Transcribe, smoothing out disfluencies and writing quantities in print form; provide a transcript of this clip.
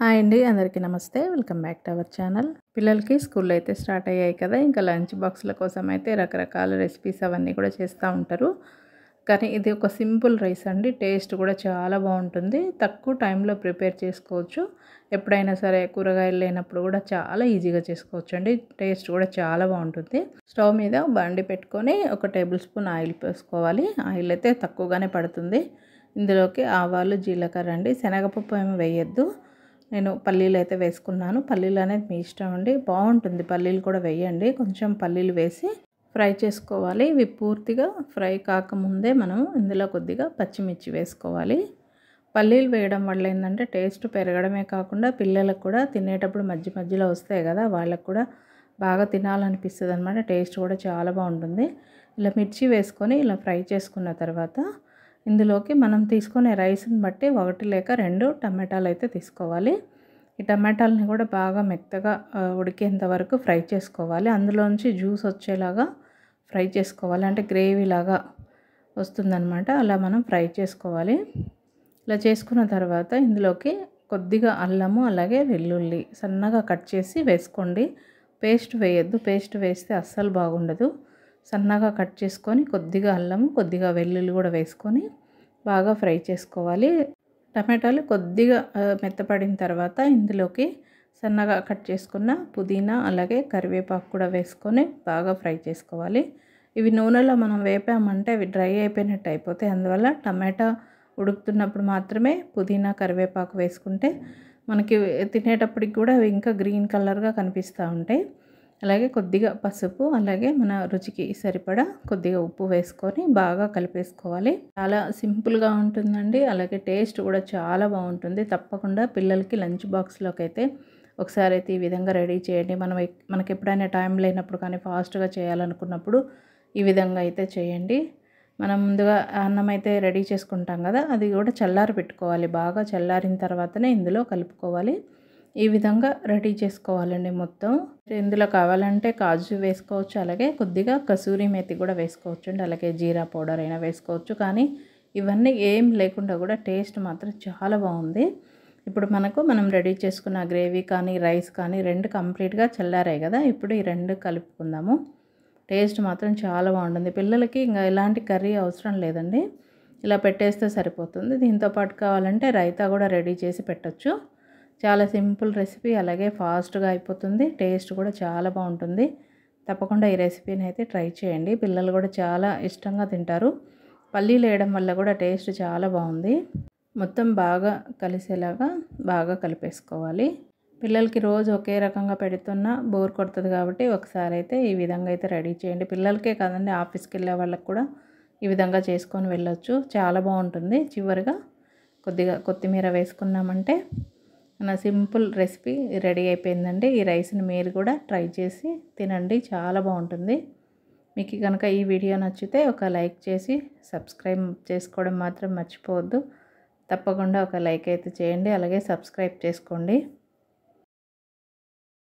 Hi అండి, అందరికీ నమస్తే. Welcome back to our channel. పిల్లలకి స్కూల్లో అయితే స్టార్ట్ అయ్యాయి కదా, ఇంకా లంచ్ బాక్స్ల కోసం అయితే రకరకాల రెసిపీస్ అవన్నీ కూడా చేస్తూ ఉంటారు. కానీ ఇది ఒక సింపుల్ రైస్ అండి. టేస్ట్ కూడా చాలా బాగుంటుంది. తక్కువ టైంలో ప్రిపేర్ చేసుకోవచ్చు. ఎప్పుడైనా సరే కూరగాయలు లేనప్పుడు కూడా చాలా ఈజీగా చేసుకోవచ్చు అండి. టేస్ట్ కూడా చాలా బాగుంటుంది. స్టవ్ మీద బండి పెట్టుకొని 1 టేబుల్ స్పూన్ ఆయిల్ పోసుకోవాలి. ఆయిల్ అయితే తక్కువగానే పడుతుంది. ఇందులోకి ఆవాలు, జీలకర్ర అండి. శనగపప్పు ఏమి వేయొద్దు. నేను పల్లీలు అయితే వేసుకున్నాను. పల్లీలు అనేది మీ ఇష్టం అండి, బాగుంటుంది. పల్లీలు కూడా వేయండి. కొంచెం పల్లీలు వేసి ఫ్రై చేసుకోవాలి. ఇవి పూర్తిగా ఫ్రై కాకముందే మనం ఇందులో కొద్దిగా పచ్చిమిర్చి వేసుకోవాలి. పల్లీలు వేయడం వల్ల ఏంటంటే టేస్ట్ పెరగడమే కాకుండా పిల్లలకు కూడా తినేటప్పుడు మధ్య మధ్యలో వస్తాయి కదా, వాళ్ళకు కూడా బాగా తినాలనిపిస్తుంది అనమాట. టేస్ట్ కూడా చాలా బాగుంటుంది. ఇలా మిర్చి వేసుకొని ఇలా ఫ్రై చేసుకున్న తర్వాత ఇందులోకి మనం తీసుకునే రైస్ని బట్టి 1 లేక 2 టమాటాలు అయితే తీసుకోవాలి. ఈ టమాటాలని కూడా బాగా మెత్తగా ఉడికేంత వరకు ఫ్రై చేసుకోవాలి. అందులోంచి జ్యూస్ వచ్చేలాగా ఫ్రై చేసుకోవాలి. అంటే గ్రేవీ లాగా వస్తుందన్నమాట. అలా మనం ఫ్రై చేసుకోవాలి. ఇలా చేసుకున్న తర్వాత ఇందులోకి కొద్దిగా అల్లము, అలాగే వెల్లుల్లి సన్నగా కట్ చేసి వేసుకోండి. పేస్ట్ వేయొద్దు. పేస్ట్ వేస్తే అస్సలు బాగుండదు. సన్నగా కట్ చేసుకొని కొద్దిగా అల్లము, కొద్దిగా వెల్లుల్లి కూడా వేసుకొని బాగా ఫ్రై చేసుకోవాలి. టమాటాలు కొద్దిగా మెత్తపడిన తర్వాత ఇందులోకి సన్నగా కట్ చేసుకున్న పుదీనా, అలాగే కరివేపాకు కూడా వేసుకొని బాగా ఫ్రై చేసుకోవాలి. ఇవి నూనెలో మనం వేపామంటే అవి డ్రై అయిపోయినట్టు అయిపోతాయి. అందువల్ల టమాటా ఉడుకుతున్నప్పుడు మాత్రమే పుదీనా, కరివేపాకు వేసుకుంటే మనకి తినేటప్పటికి కూడా అవి ఇంకా గ్రీన్ కలర్గా కనిపిస్తూ ఉంటాయి. అలాగే కొద్దిగా పసుపు, అలాగే మన రుచికి సరిపడా కొద్దిగా ఉప్పు వేసుకొని బాగా కలిపేసుకోవాలి. చాలా సింపుల్గా ఉంటుందండి. అలాగే టేస్ట్ కూడా చాలా బాగుంటుంది. తప్పకుండా పిల్లలకి లంచ్ బాక్స్లోకి అయితే ఒకసారి అయితే ఈ విధంగా రెడీ చేయండి. మనకి ఎప్పుడైనా టైం లేనప్పుడు కానీ ఫాస్ట్గా చేయాలనుకున్నప్పుడు ఈ విధంగా అయితే చేయండి. మనం ముందుగా అన్నం అయితే రెడీ చేసుకుంటాం కదా, అది కూడా చల్లారి పెట్టుకోవాలి. బాగా చల్లారిన తర్వాతనే ఇందులో కలుపుకోవాలి. ఈ విధంగా రెడీ చేసుకోవాలండి మొత్తం. ఇందులో కావాలంటే కాజు వేసుకోవచ్చు, అలాగే కొద్దిగా కసూరి మేతి కూడా వేసుకోవచ్చు అండి. అలాగే జీరా పౌడర్ అయినా వేసుకోవచ్చు. కానీ ఇవన్నీ ఏం లేకుండా కూడా టేస్ట్ మాత్రం చాలా బాగుంది. ఇప్పుడు మనం రెడీ చేసుకున్న గ్రేవీ కానీ రైస్ కానీ 2 కంప్లీట్గా చల్లారాయి కదా, ఇప్పుడు ఈ 2 కలుపుకుందాము. టేస్ట్ మాత్రం చాలా బాగుంటుంది. పిల్లలకి ఇంకా ఎలాంటి కర్రీ అవసరం లేదండి, ఇలా పెట్టేస్తే సరిపోతుంది. దీంతో పాటు కావాలంటే రైతా కూడా రెడీ చేసి పెట్టచ్చు. చాలా సింపుల్ రెసిపీ, అలాగే ఫాస్ట్గా అయిపోతుంది. టేస్ట్ కూడా చాలా బాగుంటుంది. తప్పకుండా ఈ రెసిపీని అయితే ట్రై చేయండి. పిల్లలు కూడా చాలా ఇష్టంగా తింటారు. పల్లీలు వేయడం వల్ల కూడా టేస్ట్ చాలా బాగుంది. మొత్తం బాగా కలిసేలాగా బాగా కలిపేసుకోవాలి. పిల్లలకి రోజు ఒకే రకంగా పెడుతున్నా బోర్ కొడుతుంది కాబట్టి ఒకసారి అయితే ఈ విధంగా అయితే రెడీ చేయండి. పిల్లలకే కాదండి, ఆఫీస్కి వెళ్ళే వాళ్ళకి కూడా ఈ విధంగా చేసుకొని వెళ్ళొచ్చు. చాలా బాగుంటుంది. చివరిగా కొద్దిగా కొత్తిమీర వేసుకున్నామంటే మన సింపుల్ రెసిపీ రెడీ అయిపోయిందండి. ఈ రైస్ని మీరు కూడా ట్రై చేసి తినండి, చాలా బాగుంటుంది. మీకు కనుక ఈ వీడియో నచ్చితే ఒక లైక్ చేసి సబ్స్క్రైబ్ చేసుకోవడం మాత్రం మర్చిపోవద్దు. తప్పకుండా ఒక లైక్ అయితే చేయండి, అలాగే సబ్స్క్రైబ్ చేసుకోండి.